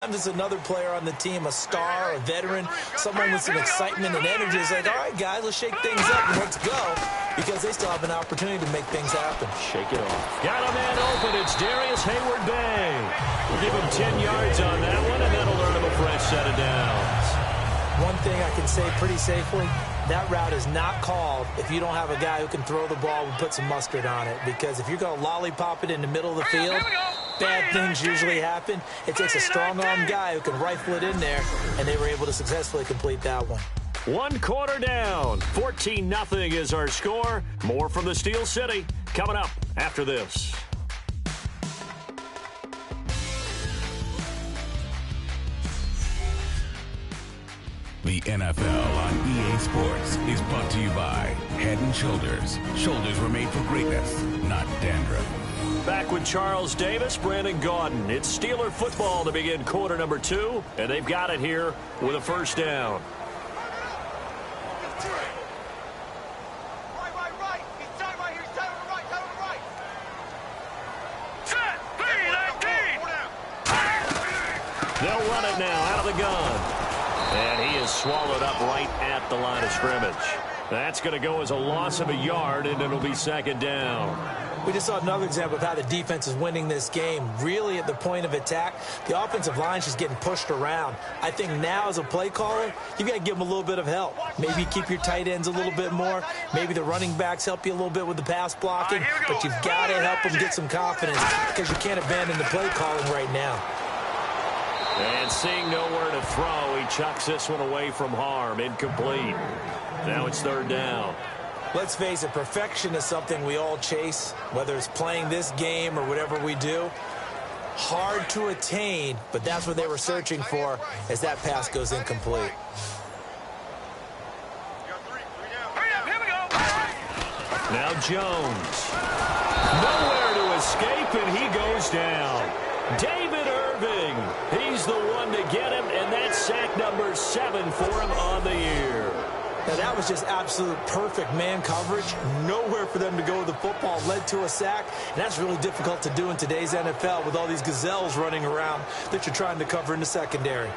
There's another player on the team, a star, a veteran, someone with some excitement and energy. It's like, all right, guys, let's shake things up and let's go, because they still have an opportunity to make things happen. Shake it off. Got a man open. It's Darius Hayward-Bay. We'll give him 10 yards on that one, and that'll earn him a fresh set of downs. One thing I can say pretty safely, that route is not called if you don't have a guy who can throw the ball and put some mustard on it. Because if you're going to lollipop it in the middle of the field, bad things usually happen. It takes a strong-arm guy who can rifle it in there, and they were able to successfully complete that one. 1 quarter down. 14-0 is our score. More from the Steel City coming up after this. The NFL on EA Sports is brought to you by Head & Shoulders. Shoulders were made for greatness, not dandruff. Back with Charles Davis, Brandon Gaudin. It's Steeler football to begin quarter number 2, and they've got it here with a first down. They'll run it now out of the gun. And he is swallowed up right at the line of scrimmage. That's going to go as a loss of a yard, and it'll be second down. We just saw another example of how the defense is winning this game. Really at the point of attack, the offensive line's just getting pushed around. I think now as a play caller, you got to give them a little bit of help. Maybe keep your tight ends a little bit more. Maybe the running backs help you a little bit with the pass blocking. But you've got to help them get some confidence, because you can't abandon the play calling right now. And seeing nowhere to throw, he chucks this one away from harm. Incomplete. Now it's third down. Let's face it, perfection is something we all chase, whether it's playing this game or whatever we do. Hard to attain, but that's what they were searching for as that pass goes incomplete. Now Jones. Nowhere to escape, and he goes down. David Irving, he's the one to get him, and that's sack number 7 for him on the year. Now that was just absolute perfect man coverage. Nowhere for them to go with the football. Led to a sack, and that's really difficult to do in today's NFL with all these gazelles running around that you're trying to cover in the secondary.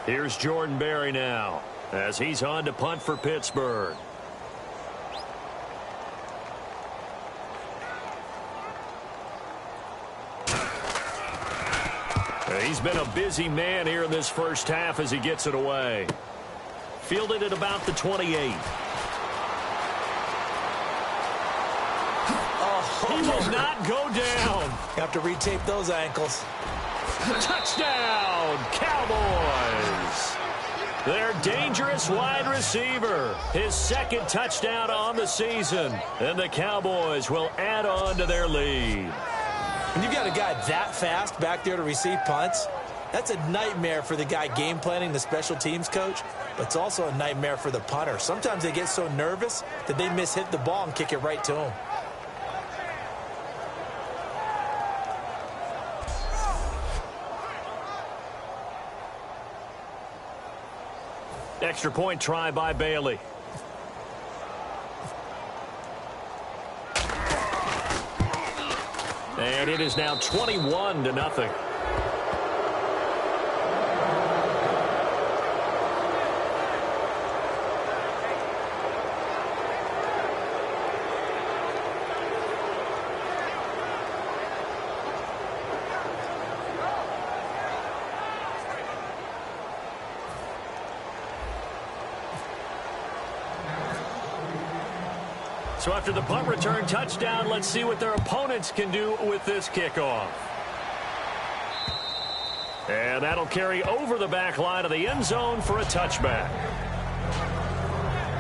Here's Jordan Berry now as he's on to punt for Pittsburgh. He's been a busy man here in this first half as he gets it away. Fielded at about the 28. He will not go down. You have to retape those ankles. Touchdown, Cowboys. Their dangerous wide receiver. His second touchdown on the season. And the Cowboys will add on to their lead. When you've got a guy that fast back there to receive punts, that's a nightmare for the guy game planning, the special teams coach, but it's also a nightmare for the punter. Sometimes they get so nervous that they hit the ball and kick it right to him. Extra point try by Bailey. And it is now 21-0. So after the punt return touchdown, let's see what their opponents can do with this kickoff. And that'll carry over the back line of the end zone for a touchback.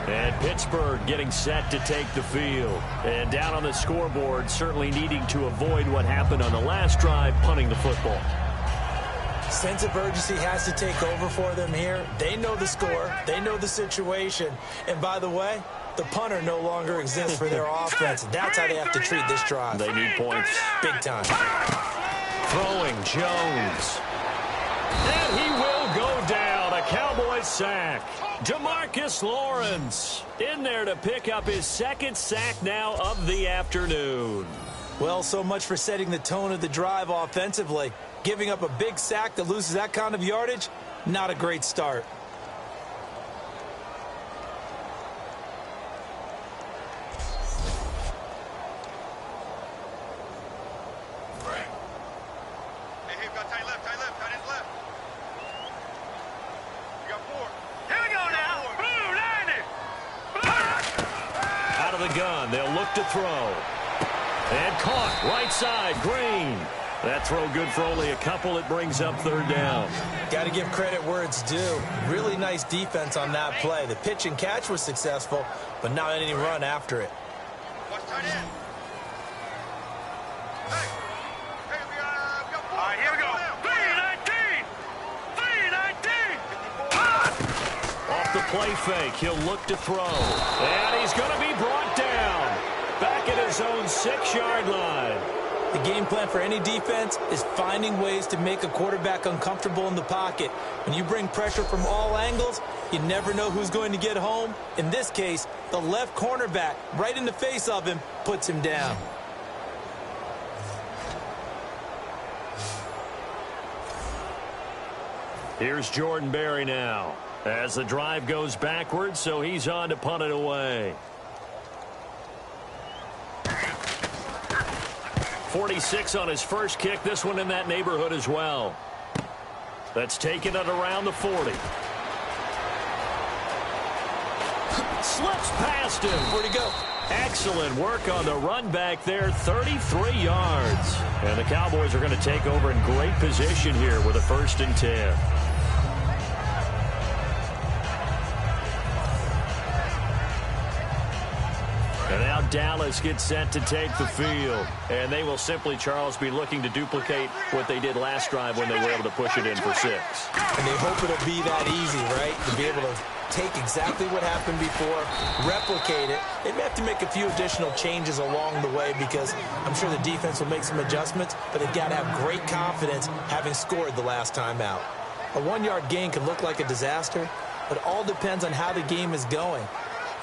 And Pittsburgh getting set to take the field. And down on the scoreboard, certainly needing to avoid what happened on the last drive, punting the football. Sense of urgency has to take over for them here. They know the score. They know the situation. And by the way, the punter no longer exists for their offense. That's how they have to treat this drive. They need points. Big time. Throwing Jones. And he will go down. A Cowboys the sack. DeMarcus Lawrence in there to pick up his second sack now of the afternoon. Well, so much for setting the tone of the drive offensively. Giving up a big sack that loses that kind of yardage, not a great start. They'll look to throw. And caught right side, Green. That throw good for only a couple. It brings up third down. Got to give credit where it's due. Really nice defense on that play. The pitch and catch was successful, but not any run after it. Watch tight end. All right, here we go. 3-19. Off the play fake, he'll look to throw. And he's going to be brought down. Back at his own 6-yard line. The game plan for any defense is finding ways to make a quarterback uncomfortable in the pocket. When you bring pressure from all angles, you never know who's going to get home. In this case, the left cornerback, right in the face of him, puts him down. Here's Jordan Berry now. As the drive goes backwards, so he's on to punt it away. 46 on his first kick. This one in that neighborhood as well. That's taken it around the 40. Slips past him. Where'd he go? Excellent work on the run back there. 33 yards. And the Cowboys are going to take over in great position here with a 1st and 10. And now Dallas gets set to take the field. And they will simply, Charles, be looking to duplicate what they did last drive when they were able to push it in for 6. And they hope it'll be that easy, right? To be able to take exactly what happened before, replicate it. They may have to make a few additional changes along the way because I'm sure the defense will make some adjustments, but they've got to have great confidence having scored the last time out. A 1-yard gain can look like a disaster, but it all depends on how the game is going.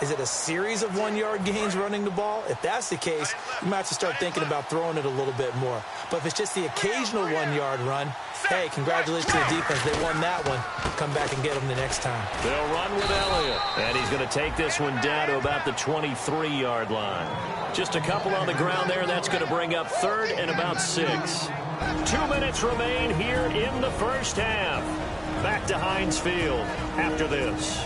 Is it a series of 1-yard gains running the ball? If that's the case, you might have to start thinking about throwing it a little bit more. But if it's just the occasional 1-yard run, hey, congratulations to the defense. They won that one. Come back and get them the next time. They'll run with Elliott. And he's going to take this one down to about the 23-yard line. Just a couple on the ground there, and that's going to bring up 3rd and about 6. 2 minutes remain here in the first half. Back to Heinz Field after this.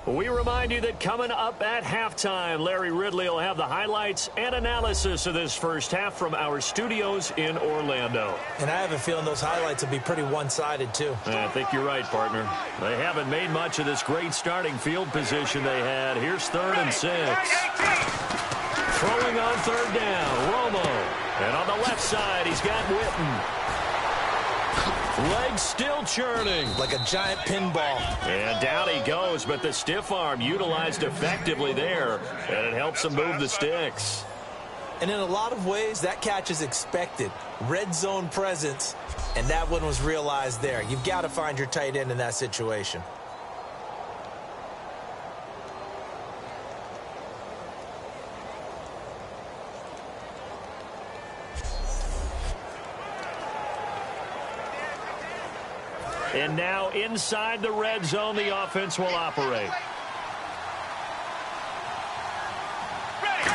We remind you that coming up at halftime, Larry Ridley will have the highlights and analysis of this first half from our studios in Orlando. And I have a feeling those highlights will be pretty one-sided, too. I think you're right, partner. They haven't made much of this great starting field position they had. Here's 3rd and 6. Throwing on 3rd down, Romo. And on the left side, he's got Witten. Legs still churning. Like a giant pinball. And down he goes, but the stiff arm utilized effectively there, and it helps him move the sticks. And in a lot of ways, that catch is expected. Red zone presence, and that one was realized there. You've got to find your tight end in that situation. And now inside the red zone, the offense will operate.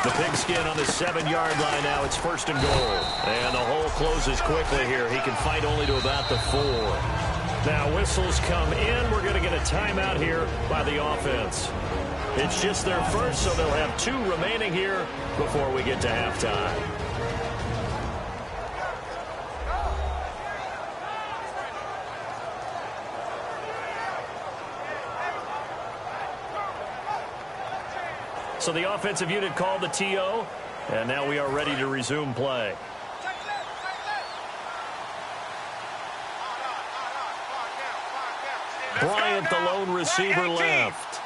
The pigskin on the 7-yard line now. It's 1st and goal. And the hole closes quickly here. He can fight only to about the 4. Now whistles come in. We're going to get a timeout here by the offense. It's just their first, so they'll have 2 remaining here before we get to halftime. So the offensive unit called the TO, and now we are ready to resume play. Bryant, the lone receiver, left.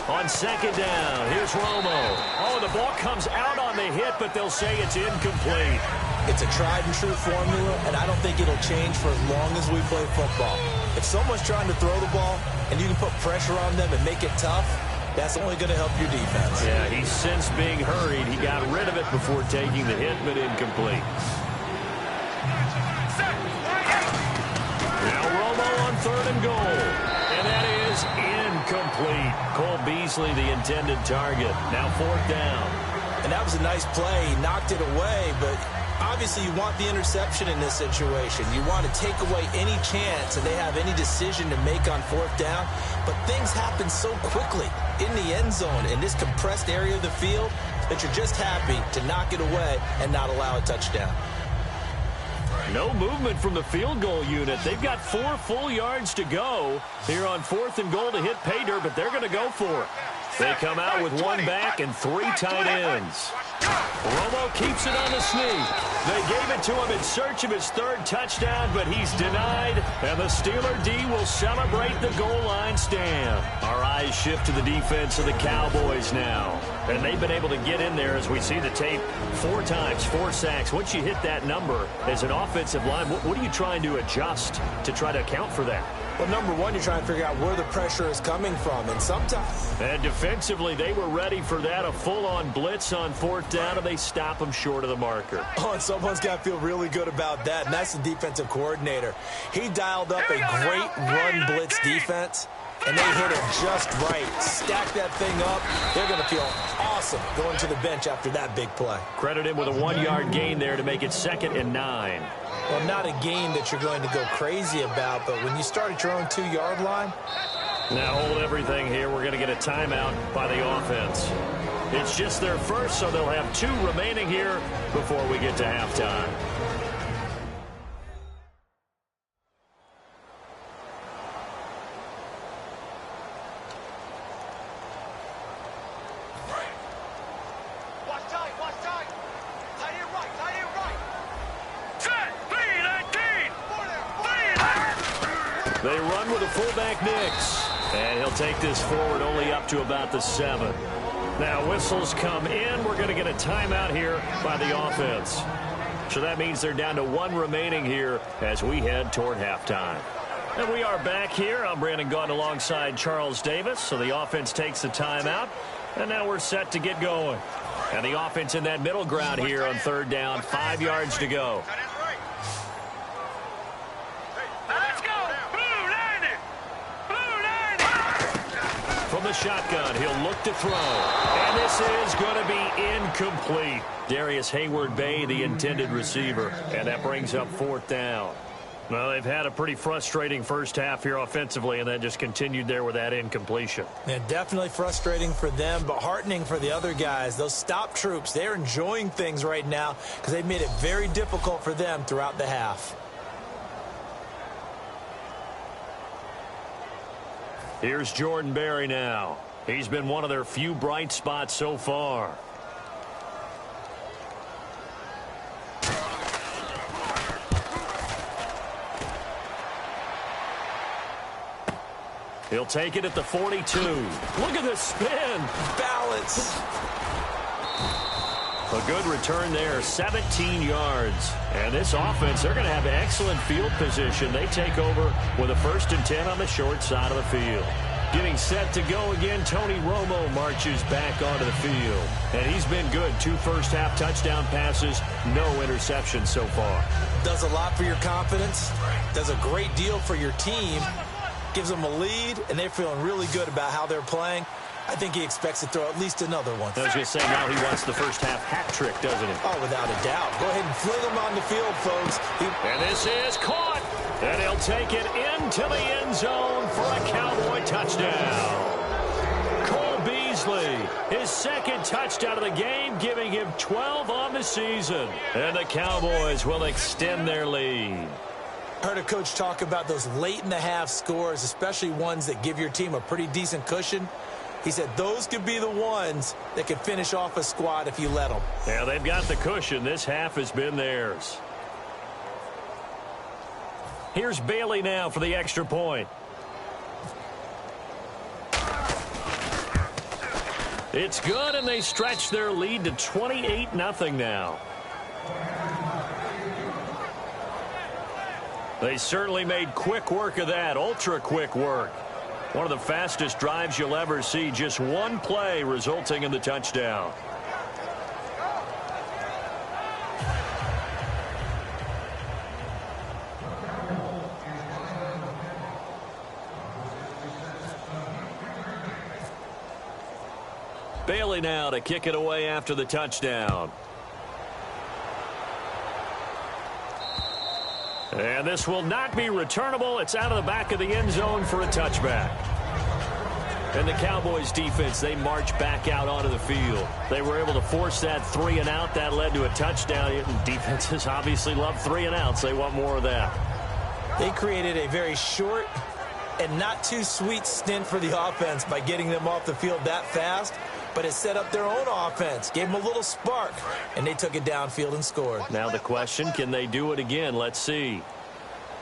On On second down, here's Romo. Oh, the ball comes out on the hit, but they'll say it's incomplete. It's a tried-and-true formula, and I don't think it'll change for as long as we play football. If someone's trying to throw the ball and you can put pressure on them and make it tough, that's only going to help your defense. Yeah, he's since being hurried. He got rid of it before taking the hit, but incomplete. Now Romo on third and goal. And that is incomplete. Cole Beasley, the intended target. Now fourth down. And that was a nice play. He knocked it away, but obviously you want the interception in this situation. You want to take away any chance and they have any decision to make on fourth down. But things happen so quickly in the end zone in this compressed area of the field that you're just happy to knock it away and not allow a touchdown. No movement from the field goal unit. They've got 4 full yards to go here on fourth and goal to hit pay dirt, but they're going to go for it. They come out with 1 back and 3 tight ends. Romo keeps it on the sneak. They gave it to him in search of his 3rd touchdown, but he's denied, and the Steeler D will celebrate the goal line stand. Our eyes shift to the defense of the Cowboys now, and they've been able to get in there as we see the tape 4 times, 4 sacks. Once you hit that number as an offensive line, what are you trying to adjust to try to account for that? Well, number one, you're trying to figure out where the pressure is coming from, and sometimes... And defensively, they were ready for that, a full-on blitz on fourth down, and they stop them short of the marker. Oh, and someone's got to feel really good about that, and that's the defensive coordinator. He dialed up a great run blitz defense, and they hit it just right. Stack that thing up. They're going to feel awesome going to the bench after that big play. Credit him with a 1-yard gain there to make it 2nd and 9. Well, not a game that you're going to go crazy about, but when you start at your own 2-yard line. Now hold everything here. We're going to get a timeout by the offense. It's just their first, so they'll have 2 remaining here before we get to halftime. They run with a fullback Nix, and he'll take this forward only up to about the 7. Now whistles come in. We're going to get a timeout here by the offense. So that means they're down to 1 remaining here as we head toward halftime. And we are back here. I'm Brandon Gaudin alongside Charles Davis. So the offense takes the timeout, and now we're set to get going. And the offense in that middle ground here on 3rd down, 5 yards to go. From the shotgun, he'll look to throw. And this is going to be incomplete. Darius Hayward-Bay, the intended receiver. And that brings up 4th down. Well, they've had a pretty frustrating first half here offensively, and that just continued there with that incompletion. Yeah, definitely frustrating for them, but heartening for the other guys. Those stop troops, they're enjoying things right now because they've made it very difficult for them throughout the half. Here's Jordan Berry now. He's been one of their few bright spots so far. He'll take it at the 42. Look at the spin. Balance. A good return there, 17 yards. And this offense, they're going to have excellent field position. They take over with a 1st and 10 on the short side of the field. Getting set to go again, Tony Romo marches back onto the field. And he's been good. 2 first-half touchdown passes, no interceptions so far. Does a lot for your confidence. Does a great deal for your team. Gives them a lead, and they're feeling really good about how they're playing. I think he expects to throw at least another one. I was going to say, now he wants the first-half hat trick, doesn't he? Oh, without a doubt. Go ahead and fling him on the field, folks. And this is caught. And he'll take it into the end zone for a Cowboy touchdown. Cole Beasley, his 2nd touchdown of the game, giving him 12 on the season. And the Cowboys will extend their lead. I heard a coach talk about those late-in-the-half scores, especially ones that give your team a pretty decent cushion. He said those could be the ones that could finish off a squad if you let them. Yeah, they've got the cushion. This half has been theirs. Here's Bailey now for the extra point. It's good, and they stretch their lead to 28-0 now. They certainly made quick work of that, ultra-quick work. One of the fastest drives you'll ever see, just one play resulting in the touchdown. Bailey now to kick it away after the touchdown. And this will not be returnable. It's out of the back of the end zone for a touchback. And the Cowboys defense, they march back out onto the field. They were able to force that 3-and-out. That led to a touchdown. Defenses obviously love 3-and-outs. They want more of that. They created a very short and not too sweet stint for the offense by getting them off the field that fast. But it set up their own offense, gave them a little spark, and they took it downfield and scored. Now the question, can they do it again? Let's see.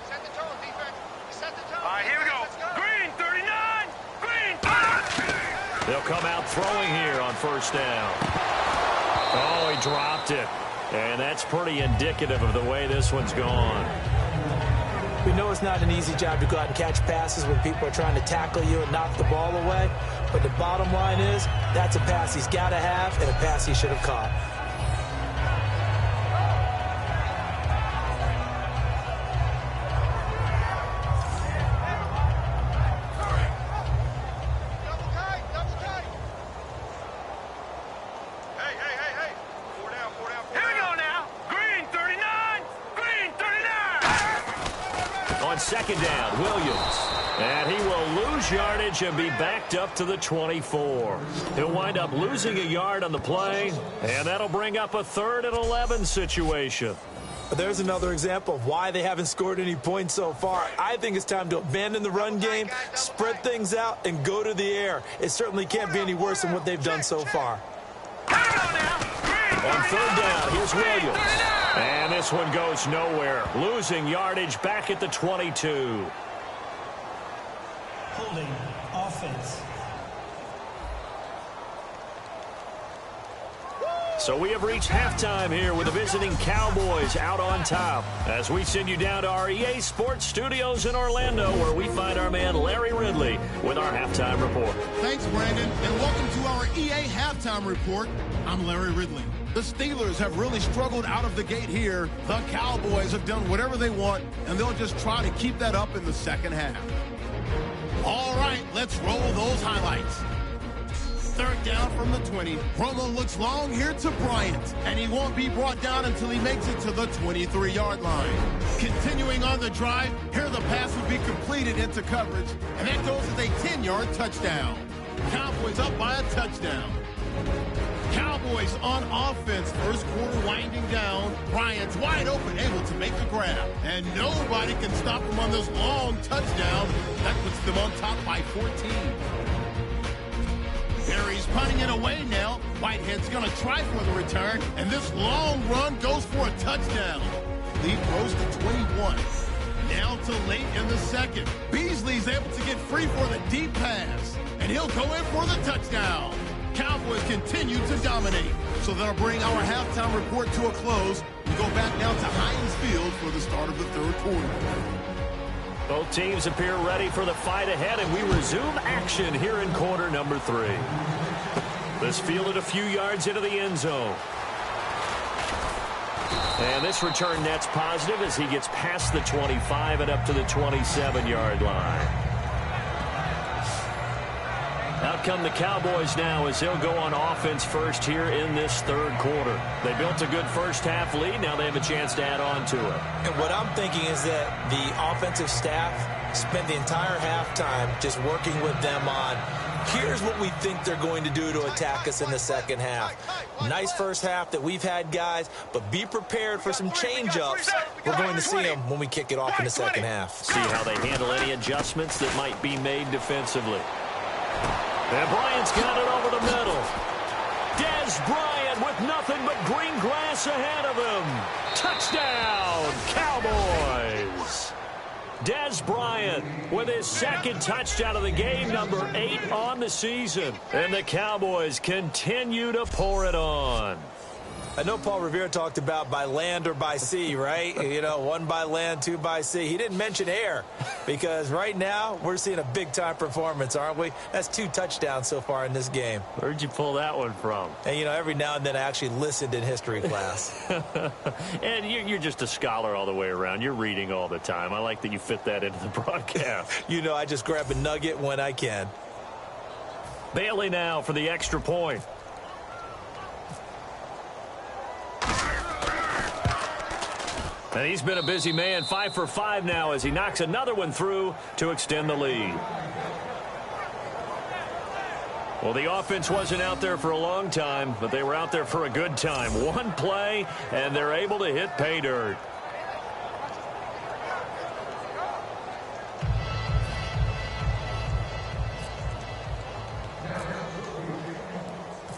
Set the tone, defense. Set the tone. All right, here we go. Green, 39. Green, 39. They'll come out throwing here on first down. Oh, he dropped it. And that's pretty indicative of the way this one's gone. We know it's not an easy job to go out and catch passes when people are trying to tackle you and knock the ball away. But the bottom line is, that's a pass he's got to have and a pass he should have caught. Double tight, double tight. Hey. 4 down, 4 down, 4 down. Here we go now. Green, 39. Green, 39. On second down, Williams. And he will lose yardage and be backed up to the 24. He'll wind up losing a yard on the play, and that'll bring up a 3rd and 11 situation. There's another example of why they haven't scored any points so far. I think it's time to abandon the run game, spread things out, and go to the air. It certainly can't be any worse than what they've done so far. On 3rd down, here's Williams. And this one goes nowhere, losing yardage back at the 22. Holding offense. So we have reached halftime here with the visiting Cowboys out on top as we send you down to our EA Sports Studios in Orlando, where we find our man Larry Ridley with our halftime report. Thanks, Brandon, and welcome to our EA halftime report. I'm Larry Ridley. The Steelers have really struggled out of the gate here. The Cowboys have done whatever they want, and they'll just try to keep that up in the second half. All right, let's roll those highlights. 3rd down from the 20. Promo looks long here to Bryant, and he won't be brought down until he makes it to the 23-yard line. Continuing on the drive, here the pass will be completed into coverage, and that goes as a 10-yard touchdown. Cowboys up by a touchdown. Cowboys on offense, first quarter winding down. Bryant's wide open, able to make the grab. And nobody can stop him on this long touchdown. That puts them on top by 14. Perry's punting it away now. Whitehead's going to try for the return. And this long run goes for a touchdown. Lead grows to 21. Now to late in the second. Beasley's able to get free for the deep pass. And he'll go in for the touchdown. Cowboys continue to dominate. So that'll bring our halftime report to a close. We go back now to Heinz Field for the start of the 3rd quarter. Both teams appear ready for the fight ahead, and we resume action here in quarter number 3. This fielded a few yards into the end zone. And this return net's positive as he gets past the 25 and up to the 27-yard line. Out come the Cowboys now as they'll go on offense first here in this 3rd quarter. They built a good first half lead. Now they have a chance to add on to it. And what I'm thinking is that the offensive staff spent the entire halftime just working with them on, here's what we think they're going to do to attack us in the second half. Nice first half that we've had, guys, but be prepared for some change-ups. We're going to see them when we kick it off in the second half. See how they handle any adjustments that might be made defensively. And Bryant's got it over the middle. Dez Bryant with nothing but green grass ahead of him. Touchdown, Cowboys. Des Bryant with his second touchdown of the game, number 8 on the season. And the Cowboys continue to pour it on. I know Paul Revere talked about by land or by sea, right? You know, 1 by land, 2 by sea. He didn't mention air because right now we're seeing a big-time performance, aren't we? That's 2 touchdowns so far in this game. Where'd you pull that one from? And, you know, every now and then I actually listened in history class. And you're just a scholar all the way around. You're reading all the time. I like that you fit that into the broadcast. You know, I just grab a nugget when I can. Bailey now for the extra point. And he's been a busy man, 5 for 5 now as he knocks another one through to extend the lead. Well, the offense wasn't out there for a long time, but they were out there for a good time. 1 play, and they're able to hit pay dirt.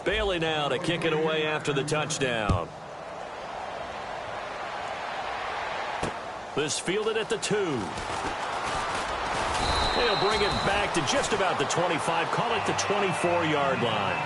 Bailey now to kick it away after the touchdown. This fielded at the 2. They'll bring it back to just about the 25, call it the 24-yard line.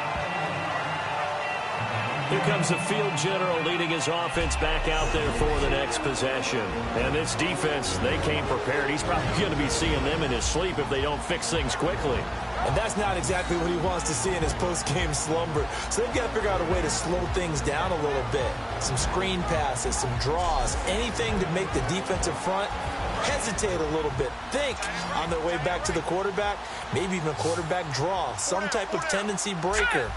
Here comes the field general leading his offense back out there for the next possession. And this defense, they came prepared. He's probably going to be seeing them in his sleep if they don't fix things quickly. And that's not exactly what he wants to see in his post-game slumber. So they've got to figure out a way to slow things down a little bit. Some screen passes, some draws, anything to make the defensive front hesitate a little bit. Think on their way back to the quarterback, maybe even a quarterback draw, some type of tendency breaker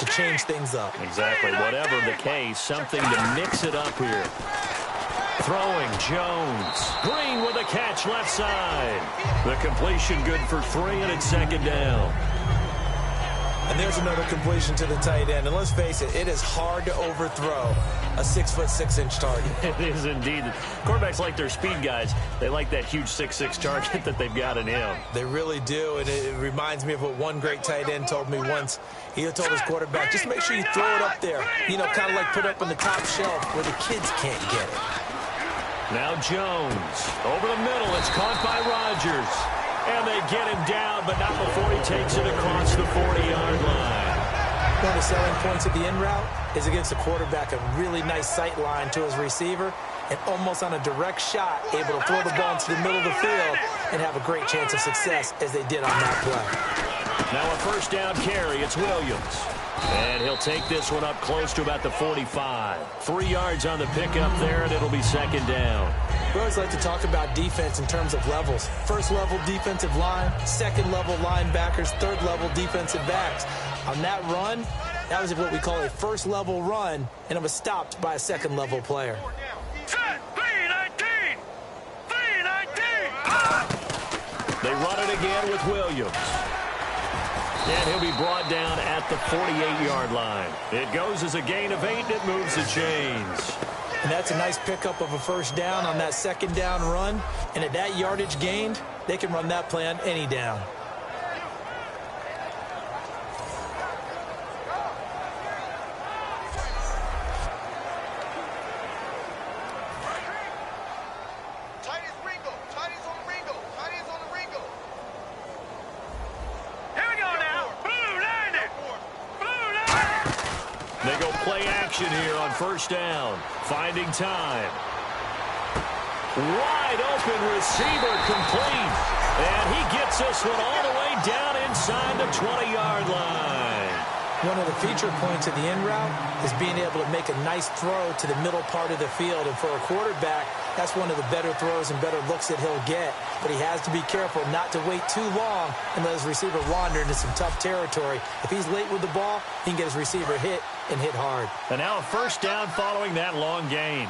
to change things up. Exactly. Whatever the case, something to mix it up here. Throwing, Jones. Green with a catch left side. The completion good for 3, and it's 2nd down. And there's another completion to the tight end. And let's face it, it is hard to overthrow a 6'6" target. It is indeed. Quarterbacks like their speed guys. They like that huge 6'6" target that they've got in him. They really do, and it reminds me of what one great tight end told me once. He told his quarterback, just make sure you throw it up there. You know, kind of like put it up on the top shelf where the kids can't get it. Now Jones. Over the middle. It's caught by Rodgers. And they get him down, but not before he takes it across the 40-yard line. One of the selling points of the in route is against the quarterback, a really nice sight line to his receiver, and almost on a direct shot, able to throw the ball into the middle of the field and have a great chance of success as they did on that play. Now a 1st down carry. It's Williams. And he'll take this one up close to about the 45. 3 yards on the pickup there, and it'll be 2nd down. We always like to talk about defense in terms of levels. 1st level defensive line, 2nd level linebackers, 3rd level defensive backs. On that run, that was what we call a 1st level run, and it was stopped by a 2nd level player. They run it again with Williams. And he'll be brought down at the 48-yard line. It goes as a gain of 8, and it moves the chains. And that's a nice pickup of a 1st down on that 2nd down run. And at that yardage gained, they can run that play on any down. They go play action here on 1st down. Finding time. Wide open receiver complete. And he gets this one all the way down inside the 20-yard line. One of the feature points of the in route is being able to make a nice throw to the middle part of the field. And for a quarterback, that's one of the better throws and better looks that he'll get. But he has to be careful not to wait too long and let his receiver wander into some tough territory. If he's late with the ball, he can get his receiver hit and hit hard. And now a 1st down following that long gain.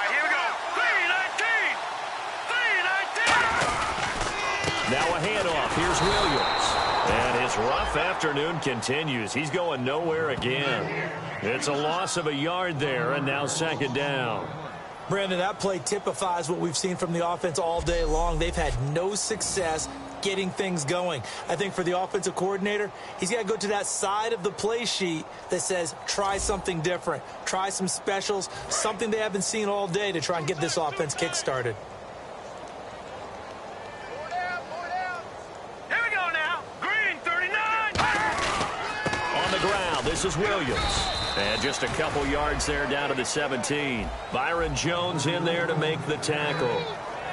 Here we go. 3-19. Now a handoff. Here's Williams. And his rough afternoon continues. He's going nowhere again. It's a loss of a yard there, and now 2nd down. Brandon, that play typifies what we've seen from the offense all day long. They've had no success getting things going. I think for the offensive coordinator, he's got to go to that side of the play sheet that says, try something different, try some specials, something they haven't seen all day to try and get this offense kick-started. Here we go now. Green, 39. On the ground, this is Williams. And just a couple yards there down to the 17. Byron Jones in there to make the tackle.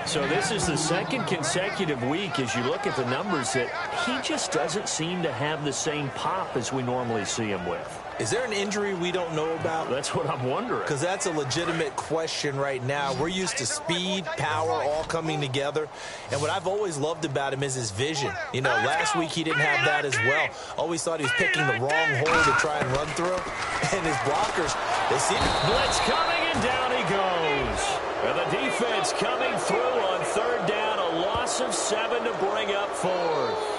So this is the second consecutive week, as you look at the numbers, that he just doesn't seem to have the same pop as we normally see him with. Is there an injury we don't know about? That's what I'm wondering. Because that's a legitimate question right now. We're used to speed, power, all coming together. And what I've always loved about him is his vision. You know, last week he didn't have that as well. Always thought he was picking the wrong hole to try and run through. And his blockers, they seem... Blitz coming, and down he goes. And the defense coming through on third down. A loss of 7 to bring up fourth.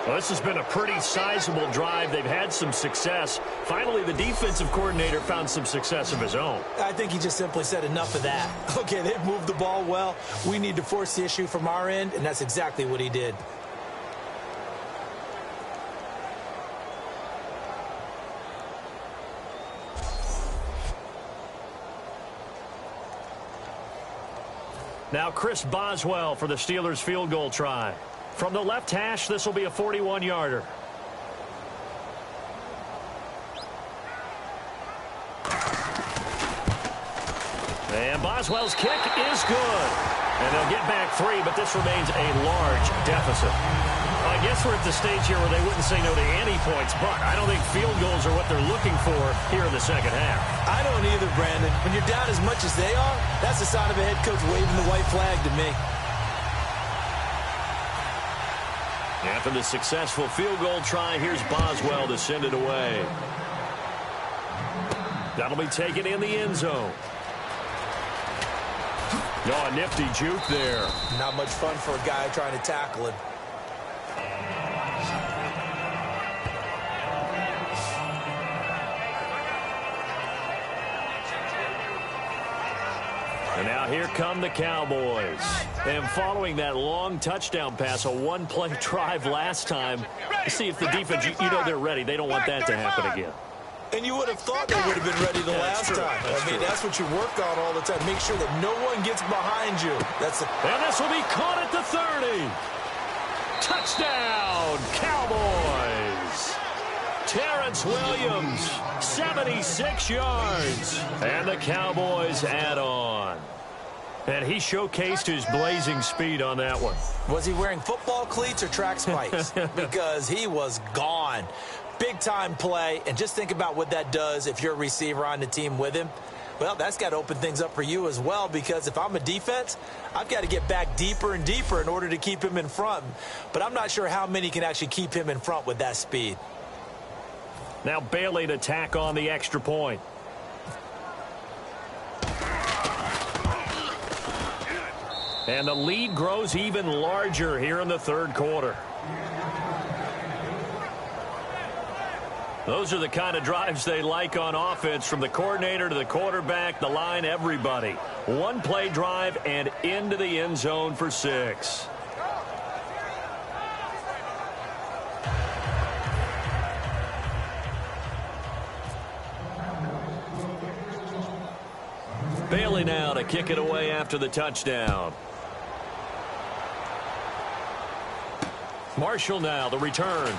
Well, this has been a pretty sizable drive. They've had some success. Finally, the defensive coordinator found some success of his own. I think he just simply said enough of that. Okay, they've moved the ball well. We need to force the issue from our end, and that's exactly what he did. Now Chris Boswell for the Steelers field goal try. From the left hash, this will be a 41-yarder. And Boswell's kick is good. And they'll get back 3, but this remains a large deficit. I guess we're at the stage here where they wouldn't say no to any points, but I don't think field goals are what they're looking for here in the second half. I don't either, Brandon. When you're down as much as they are, that's the sign of a head coach waving the white flag to me. After the successful field goal try, here's Boswell to send it away. That'll be taken in the end zone. No, a nifty juke there. Not much fun for a guy trying to tackle him. And now here come the Cowboys. And following that long touchdown pass, a one-play drive last time, see if the defense, you know they're ready. They don't want that to happen again. And you would have thought they would have been ready the last time. That's what you work on all the time. Make sure that no one gets behind you. And this will be caught at the 30. Touchdown, Cowboys. Terrence Williams, 76 yards. And the Cowboys add on. And he showcased his blazing speed on that one. Was he wearing football cleats or track spikes? Because he was gone. Big-time play, and just think about what that does if you're a receiver on the team with him. Well, that's got to open things up for you as well, because if I'm a defense, I've got to get back deeper and deeper in order to keep him in front. But I'm not sure how many can actually keep him in front with that speed. Now Bailey to tack on the extra point. And the lead grows even larger here in the third quarter. Those are the kind of drives they like on offense, from the coordinator to the quarterback, the line, everybody. One-play drive and into the end zone for 6. Bailey now to kick it away after the touchdown. Marshall now, the return.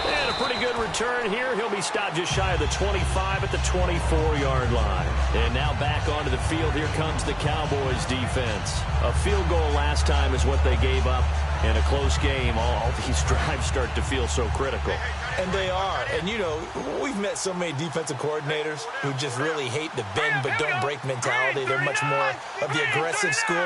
And a pretty good return here. He'll be stopped just shy of the 25 at the 24-yard line. And now back onto the field. Here comes the Cowboys defense. A field goal last time is what they gave up. In a close game, all these drives start to feel so critical. And they are. And, you know, we've met so many defensive coordinators who just really hate the bend but don't break mentality. They're much more of the aggressive school.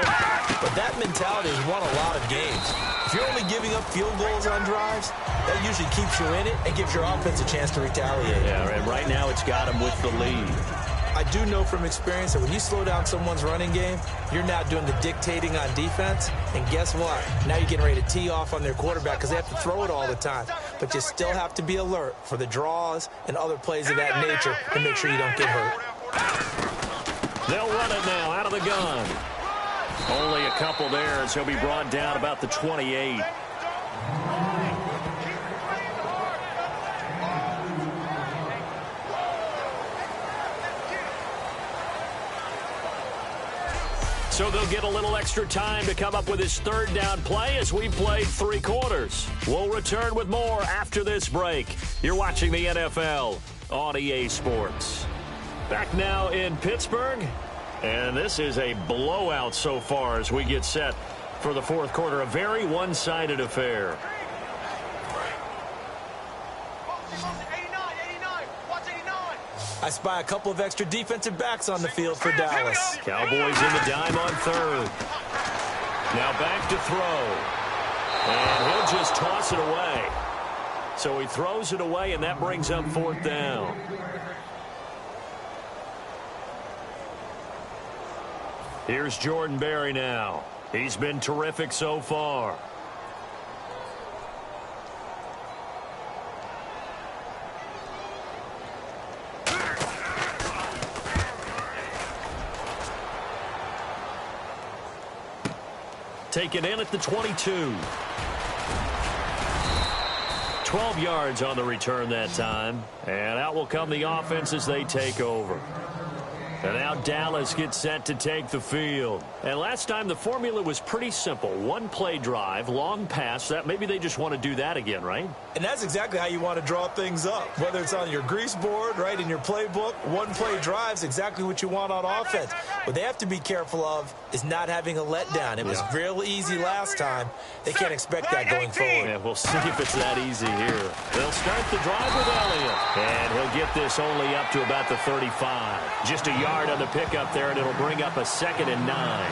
But that mentality has won a lot of games. If you're only giving up field goals on drives, that usually keeps you in it and gives your offense a chance to retaliate. Yeah, and right now it's got them with the lead. I do know from experience that when you slow down someone's running game, you're now doing the dictating on defense. And guess what? Now you're getting ready to tee off on their quarterback because they have to throw it all the time. But you still have to be alert for the draws and other plays of that nature to make sure you don't get hurt. They'll run it now out of the gun. Only a couple there, so he'll be brought down about the 28. So they'll get a little extra time to come up with his third down play as we played 3 quarters. We'll return with more after this break. You're watching the NFL on EA Sports. Back now in Pittsburgh, and this is a blowout so far as we get set for the fourth quarter. A very one-sided affair. I spy a couple of extra defensive backs on the field for Dallas. Cowboys in the dime on third. Now back to throw. And he'll just toss it away. So he throws it away, and that brings up fourth down. Here's Jordan Berry now. He's been terrific so far. Taken in at the 22. 12 yards on the return that time. And out will come the offense as they take over. And now Dallas gets set to take the field. And last time the formula was pretty simple. One play drive, long pass. That maybe they just want to do that again, right? And that's exactly how you want to draw things up. Whether it's on your grease board, right, in your playbook, one play drive's exactly what you want on offense. What they have to be careful of is not having a letdown. It was real easy last time. They can't expect that going forward. Yeah, we'll see if it's that easy here. They'll start the drive with Elliott. And he'll get this only up to about the 35. Just a yard on the pickup there, and it'll bring up a 2nd and 9.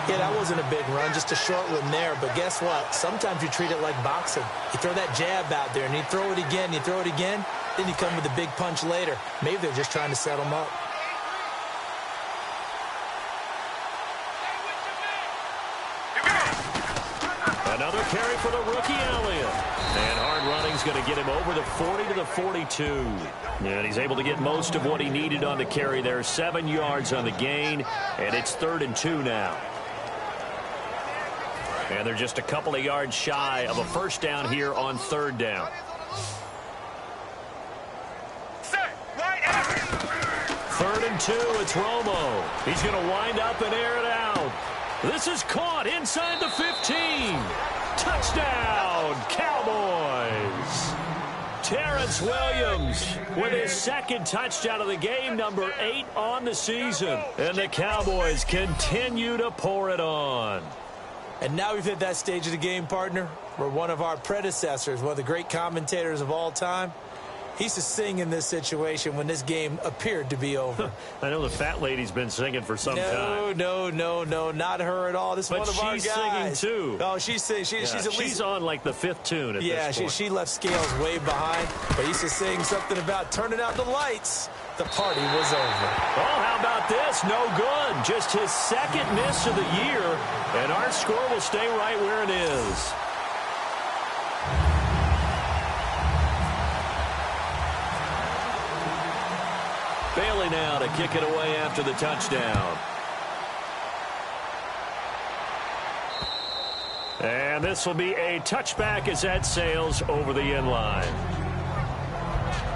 Yeah, that wasn't a big run, just a short one there. But guess what? Sometimes you treat it like boxing. You throw that jab out there, and you throw it again, you throw it again, then you come with a big punch later. Maybe they're just trying to set them up. Another carry for the rookie Elliott. And hard running's going to get him over the 40 to the 42. And he's able to get most of what he needed on the carry there. 7 yards on the gain, and it's 3rd and 2 now. And they're just a couple of yards shy of a first down here on 3rd down. 3rd and 2, it's Romo. He's going to wind up and air it out. This is caught inside the 15. Touchdown, Cowboys. Terrence Williams with his 2nd touchdown of the game, number 8 on the season. And the Cowboys continue to pour it on. And now we've hit that stage of the game, partner, where one of our predecessors, one of the great commentators of all time, he used to sing in this situation when this game appeared to be over. I know the fat lady's been singing for some time. No, not her at all. This is one of our guys. But she's singing too. Oh, she's singing. She's on like the 5th tune at this point. She left scales way behind. But he used to sing something about turning out the lights. The party was over. Oh, how about this? No good. Just his 2nd miss of the year. And our score will stay right where it is. Bailey now to kick it away after the touchdown. And this will be a touchback as that sails over the end line.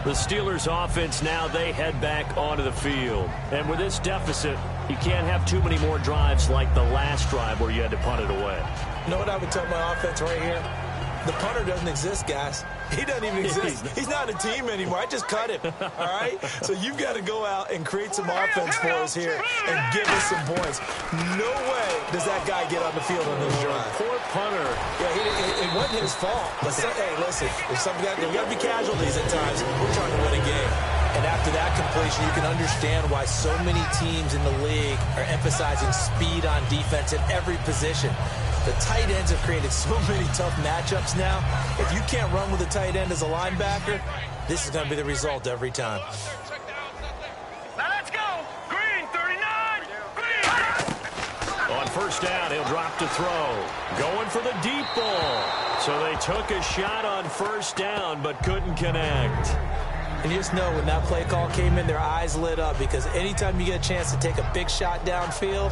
The Steelers offense now, they head back onto the field. And with this deficit, you can't have too many more drives like the last drive where you had to punt it away. You know what I would tell my offense right here? The punter doesn't exist, guys. He doesn't even exist. He's not a team anymore. I just cut him, all right? So you've got to go out and create some offense for us here and give us some points. No way does that guy get on the field on this drive. Poor punter. Yeah, it wasn't his fault. But hey, listen, there's got to be casualties at times. We're trying to win a game. And after that completion, you can understand why so many teams in the league are emphasizing speed on defense at every position. The tight ends have created so many tough matchups now. If you can't run with a tight end as a linebacker, this is going to be the result every time. Now let's go. Green, 39. Green. On first down, he'll drop to throw. Going for the deep ball. So they took a shot on first down, but couldn't connect. And you just know when that play call came in, their eyes lit up, because anytime you get a chance to take a big shot downfield,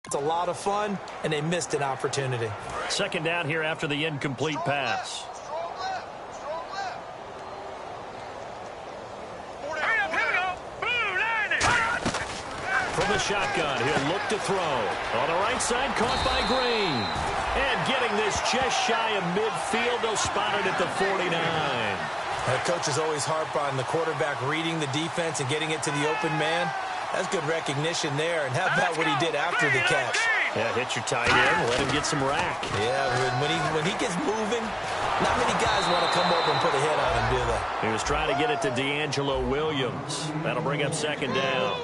It's a lot of fun, and they missed an opportunity. Second down here after the incomplete pass. From the shotgun, he'll look to throw. On the right side, caught by Green. And getting this just shy of midfield, they'll spot it at the 49. The coaches always harp on the quarterback reading the defense and getting it to the open man. That's good recognition there. And how about what he did after the catch? Yeah, hit your tight end, let him get some rack. Yeah, when he gets moving, not many guys want to come over and put a hit on him, do they? He was trying to get it to D'Angelo Williams. That'll bring up second down.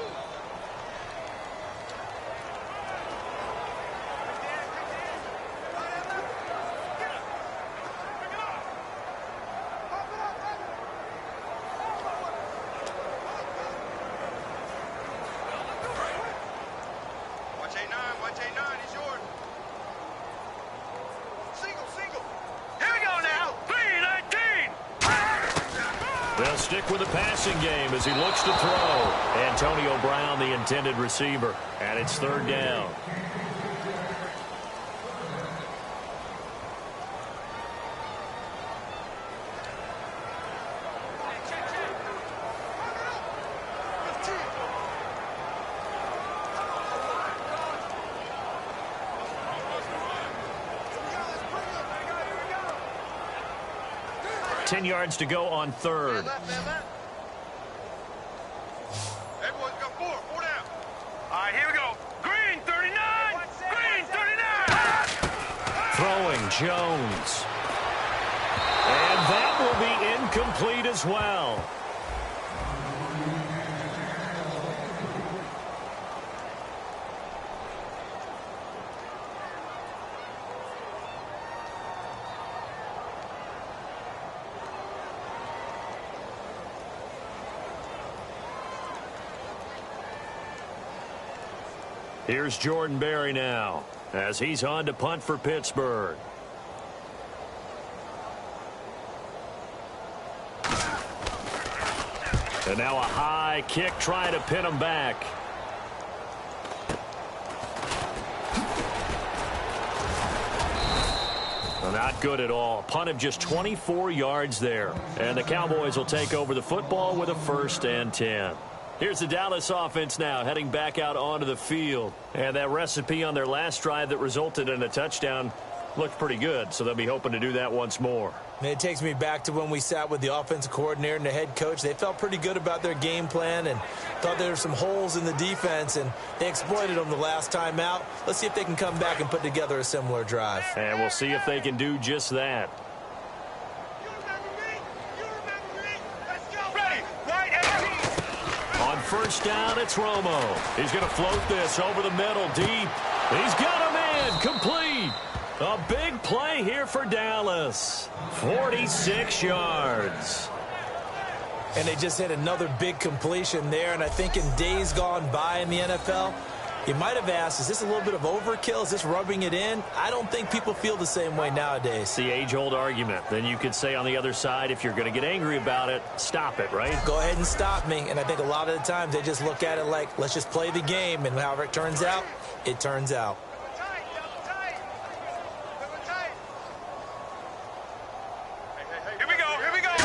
They'll stick with the passing game as he looks to throw. Antonio Brown, the intended receiver. And it's third down. Yards to go on third. Everyone's got four down. All right, here we go. Green 39. Green 39. Throwing Jones. And that will be incomplete as well. Here's Jordan Berry now as he's on to punt for Pittsburgh. And now a high kick trying to pin him back. Well, not good at all. Punt of just 24 yards there. And the Cowboys will take over the football with a 1st and 10. Here's the Dallas offense now heading back out onto the field. And that recipe on their last drive that resulted in a touchdown looked pretty good, so they'll be hoping to do that once more. And it takes me back to when we sat with the offensive coordinator and the head coach. They felt pretty good about their game plan and thought there were some holes in the defense, and they exploited them the last time out. Let's see if they can come back and put together a similar drive. And we'll see if they can do just that. On first down, it's Romo. He's going to float this over the middle deep. He's got him in. Complete. A big play here for Dallas. 46 yards. And they just hit another big completion there. And I think in days gone by in the NFL, you might have asked, is this a little bit of overkill? Is this rubbing it in? I don't think people feel the same way nowadays. The age-old argument. Then you could say on the other side, if you're going to get angry about it, stop it, right? Go ahead and stop me. And I think a lot of the times they just look at it like, let's just play the game. And however it turns out, it turns out. Here we go.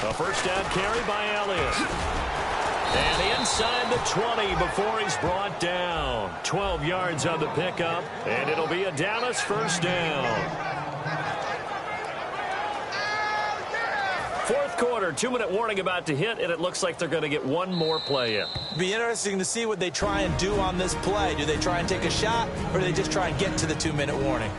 A first down carry by Elliott. And inside the 20 before he's brought down. 12 yards on the pickup, and it'll be a Dallas first down. Fourth quarter, 2-minute warning about to hit, and it looks like they're going to get one more play in. Be interesting to see what they try and do on this play. Do they try and take a shot, or do they just try and get to the 2-minute warning?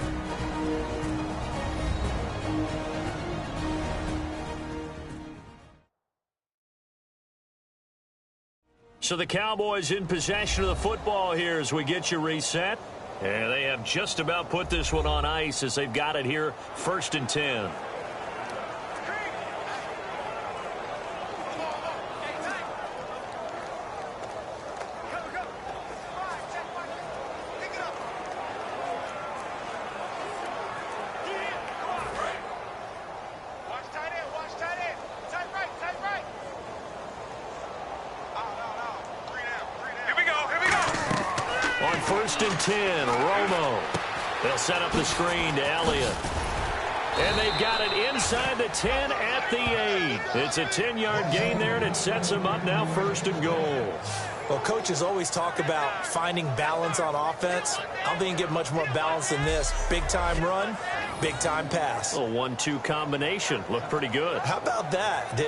So the Cowboys in possession of the football here as we get you reset. And they have just about put this one on ice as they've got it here, 1st and 10. first and 10. Romo. They'll set up the screen to Elliott. And they've got it inside the 10 at the 8. It's a 10-yard gain there, and it sets them up now first and goal. Well, coaches always talk about finding balance on offense. I don't think you can get much more balance than this. Big-time run, big-time pass. A 1-2 combination. Looked pretty good. How about that?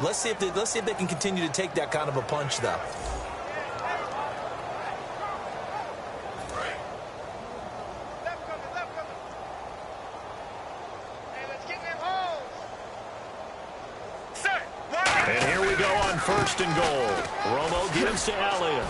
Let's see if they can continue to take that kind of a punch, though. First and goal. Romo gives to Elliott.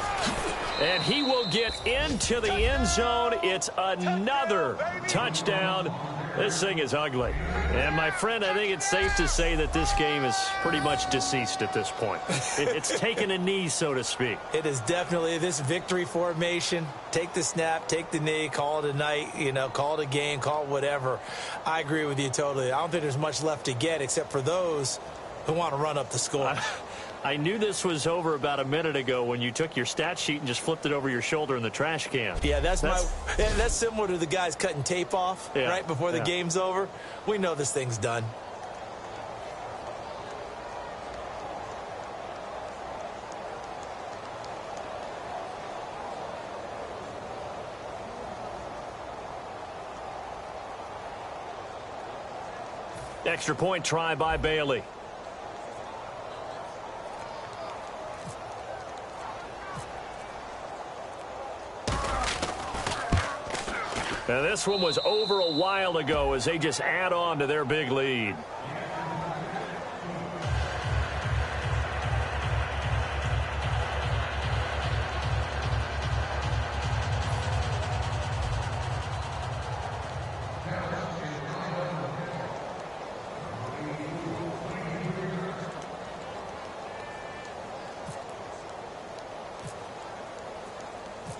And he will get into the end zone. It's another touchdown. This thing is ugly. And, my friend, I think it's safe to say that this game is pretty much deceased at this point. It's taken a knee, so to speak. It is definitely this victory formation. Take the snap, take the knee, call it a night, call it a game, call it whatever. I agree with you totally. I don't think there's much left to get except for those who want to run up the score. I knew this was over about a minute ago when you took your stat sheet and just flipped it over your shoulder in the trash can. Yeah, that's similar to the guys cutting tape off right before the game's over. We know this thing's done. Extra point try by Bailey. Now, this one was over a while ago as they just add on to their big lead.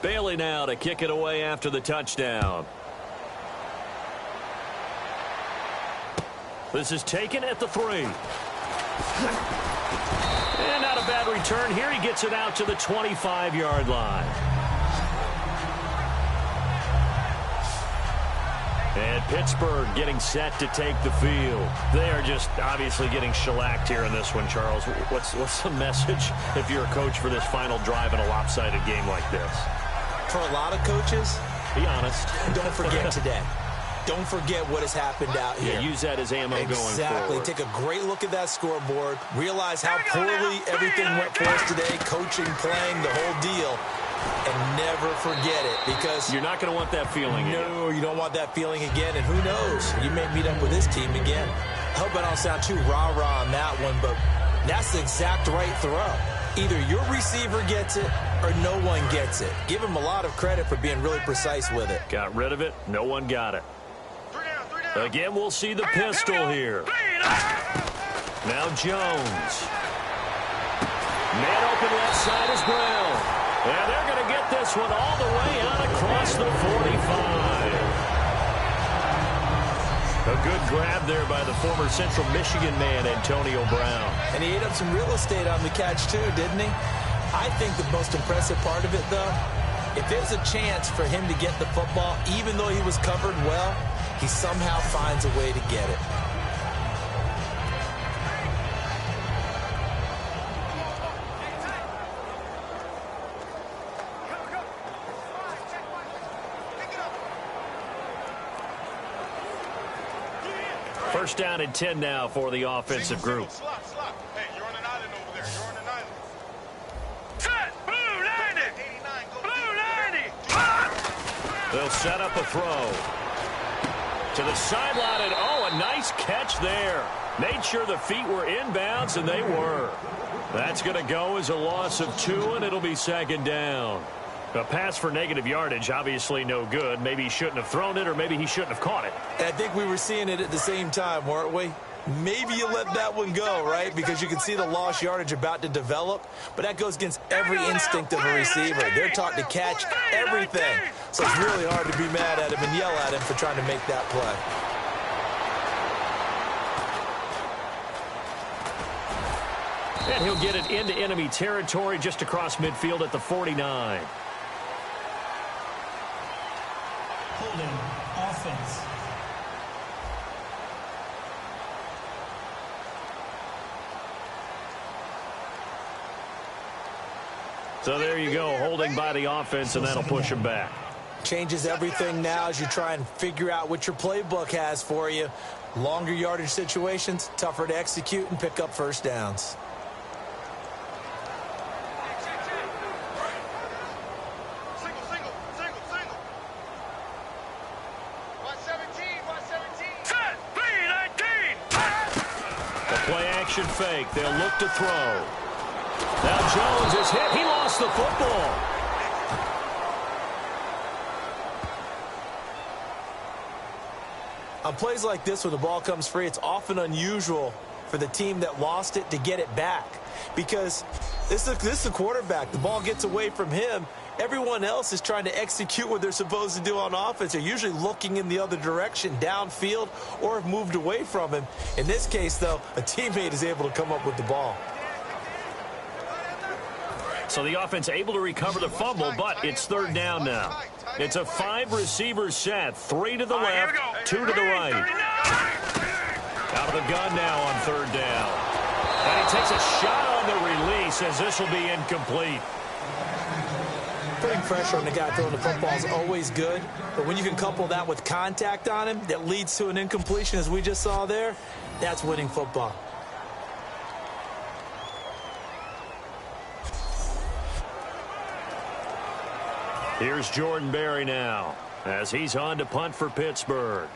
Bailey now to kick it away after the touchdown. This is taken at the 3. And not a bad return here. He gets it out to the 25-yard line. And Pittsburgh getting set to take the field. They are just obviously getting shellacked here in this one, Charles. What's the message if you're a coach for this final drive in a lopsided game like this? For a lot of coaches, be honest, don't forget today. Don't forget what has happened out here. Yeah, use that as ammo going forward. Exactly. Take a great look at that scoreboard. Realize how poorly everything went for us today. Coaching, playing, the whole deal. And never forget it because... You're not going to want that feeling again. No, you don't want that feeling again. And who knows? You may meet up with this team again. I hope I don't sound too rah-rah on that one, but that's the exact right throw. Either your receiver gets it or no one gets it. Give him a lot of credit for being really precise with it. Got rid of it. No one got it. Again, we'll see the pistol here. Now Jones. Man open left side is Brown. And they're going to get this one all the way out across the 45. A good grab there by the former Central Michigan man, Antonio Brown. And he ate up some real estate on the catch, too, didn't he? I think the most impressive part of it, though, if there's a chance for him to get the football, even though he was covered well, he somehow finds a way to get it. First down and 10 now for the offensive group. Hey, you're on an island over there. You're on an island. Set! Blue 90! Blue 90! They'll set up a throw. To the sideline, and a nice catch there. Made sure the feet were inbounds, and they were. That's going to go as a loss of 2, and it'll be second down. A pass for negative yardage, obviously no good. Maybe he shouldn't have thrown it, or maybe he shouldn't have caught it. I think we were seeing it at the same time, weren't we? Maybe you let that one go, right? Because you can see the lost yardage about to develop. But that goes against every instinct of a receiver. They're taught to catch everything. So it's really hard to be mad at him and yell at him for trying to make that play. And he'll get it into enemy territory just across midfield at the 49. Portland, offense. So there you go, holding by the offense, and that'll push him back. Changes everything now as you try and figure out what your playbook has for you. Longer yardage situations, tougher to execute and pick up first downs. Play-action fake. They'll look to throw. Now Jones is hit. He lost the football. On plays like this, when the ball comes free, it's often unusual for the team that lost it to get it back. Because this is the quarterback. The ball gets away from him. Everyone else is trying to execute what they're supposed to do on offense. They're usually looking in the other direction, downfield, or have moved away from him. In this case, though, a teammate is able to come up with the ball. So the offense able to recover the fumble, but it's third down now. It's a 5-receiver set. 3 to the left, 2 to the right. Out of the gun now on third down. And he takes a shot on the release as this will be incomplete. Putting pressure on the guy throwing the football is always good, but when you can couple that with contact on him that leads to an incompletion, as we just saw there, that's winning football. Here's Jordan Berry now as he's on to punt for Pittsburgh.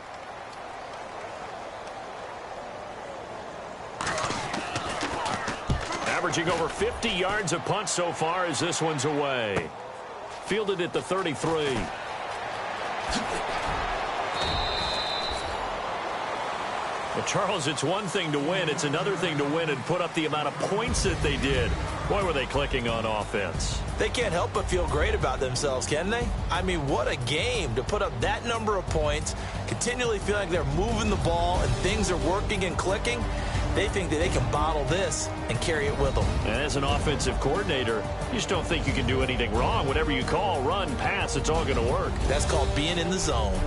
Averaging over 50 yards a punt so far as this one's away. Fielded at the 33. Well, Charles, it's one thing to win. It's another thing to win and put up the amount of points that they did. Boy, were they clicking on offense. They can't help but feel great about themselves, can they? I mean, what a game to put up that number of points, continually feel like they're moving the ball and things are working and clicking. They think that they can bottle this and carry it with them. And as an offensive coordinator, you just don't think you can do anything wrong. Whatever you call, run, pass, it's all going to work. That's called being in the zone.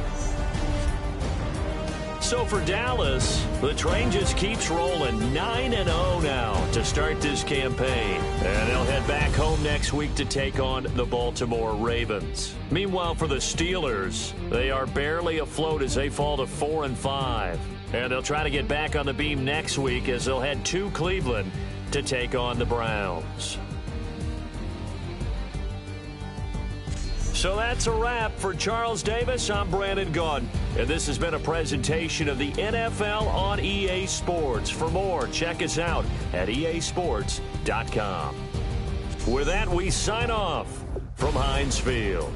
So for Dallas, the train just keeps rolling 9-0 now to start this campaign. And they'll head back home next week to take on the Baltimore Ravens. Meanwhile, for the Steelers, they are barely afloat as they fall to 4-5. And they'll try to get back on the beam next week as they'll head to Cleveland to take on the Browns. So that's a wrap. For Charles Davis, I'm Brandon Gaudin. And this has been a presentation of the NFL on EA Sports. For more, check us out at easports.com. With that, we sign off from Heinz Field.